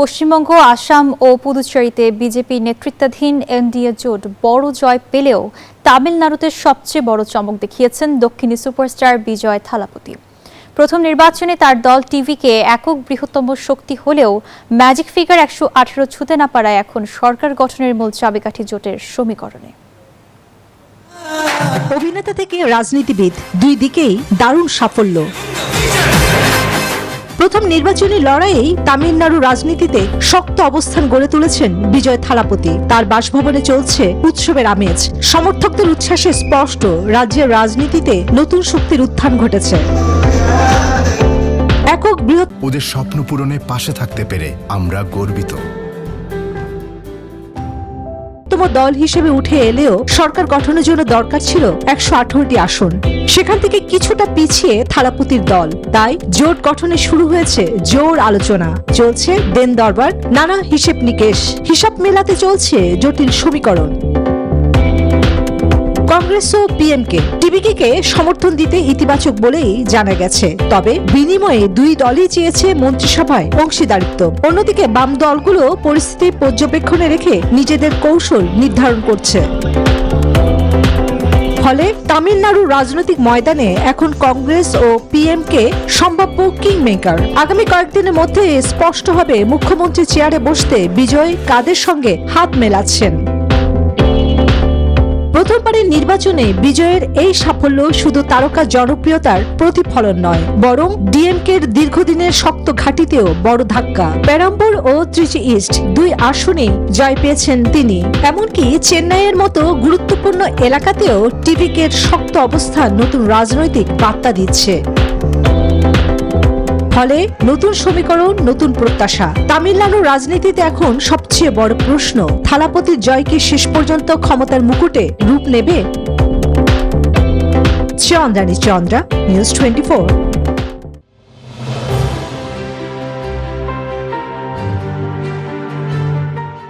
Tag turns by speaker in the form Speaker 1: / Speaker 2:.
Speaker 1: পশ্চিমবঙ্গ, আসাম ও পুদুচেরিতে BJP নেতৃত্বাধীন NDA জোট বড় জয় পেলেও তামিলনাড়ুতে সবচেয়ে বড় চমক দেখিয়েছেন দক্ষিণী সুপারস্টার বিজয় থালাপতি। প্রথম নির্বাচনে তার দল টিভিকে একক বৃহত্তম শক্তি হলেও ম্যাজিক ফিগার 118 ছুঁতে না পারায় এখন সরকার গঠনের মূল চাবিকাঠি জোটের সমীকরণে।
Speaker 2: অভিনেতা থেকে রাজনীতিবিদ দুই দিকেই দারুণ সাফল্য। প্রথম নির্বাচনী লড়াইয়ে তামিলনাড়ু রাজনীতিতে শক্ত অবস্থান গড়ে তুলেছেন বিজয় থালাপতি। তার বাসভবনে চলছে উৎসবের আমেজ। সমর্থকদের উচ্ছ্বাসে স্পষ্ট রাজ্যের রাজনীতিতে নতুন শক্তির উত্থান ঘটেছে। একক
Speaker 3: ওদের স্বপ্ন পূরণে পাশে থাকতে পেরে আমরা গর্বিত।
Speaker 2: দল হিসেবে উঠে এলেও সরকার গঠনের জন্য দরকার ছিল 118টি আসন। সেখান থেকে কিছুটা পিছিয়ে থালাপতির দল। তাই জোট গঠনে শুরু হয়েছে জোর আলোচনা। চলছে দেন দরবার, নানা হিসেব নিকেশ। হিসাব মেলাতে চলছে জটিল সমীকরণ। কংগ্রেস ও পিএমকে টিভিকে সমর্থন দিতে ইতিবাচক বলেই জানা গেছে। তবে বিনিময়ে দুই দলই চেয়েছে মন্ত্রিসভায় অংশীদারিত্ব। অন্যদিকে বাম দলগুলো পরিস্থিতি পর্যবেক্ষণে রেখে নিজেদের কৌশল নির্ধারণ করছে। ফলে তামিলনাড়ুর রাজনৈতিক ময়দানে এখন কংগ্রেস ও পিএমকে সম্ভাব্য কিং মেকার। আগামী কয়েকদিনের মধ্যে স্পষ্ট হবে মুখ্যমন্ত্রী চেয়ারে বসতে বিজয় কাদের সঙ্গে হাত মেলাচ্ছেন। প্রথমবারের নির্বাচনে বিজয়ের এই সাফল্য শুধু তারকা জনপ্রিয়তার প্রতিফলন নয়, বরং ডিএমকের দীর্ঘদিনের শক্ত ঘাঁটিতেও বড় ধাক্কা। পেরাম্বুর ও ত্রিচি ইস্ট দুই আসনেই জয় পেয়েছেন তিনি। এমনকি চেন্নাইয়ের মতো গুরুত্বপূর্ণ এলাকাতেও টিভিকের শক্ত অবস্থান নতুন রাজনৈতিক বার্তা দিচ্ছে। ফলে নতুন সমীকরণ, নতুন প্রত্যাশা। তামিলনাড়ুর রাজনীতিতে এখন সবচেয়ে বড় প্রশ্ন, থালাপতির জয় কি শেষ পর্যন্ত ক্ষমতার মুকুটে রূপ নেবে? চন্দ্রানী চন্দ্রা, নিউজ 24।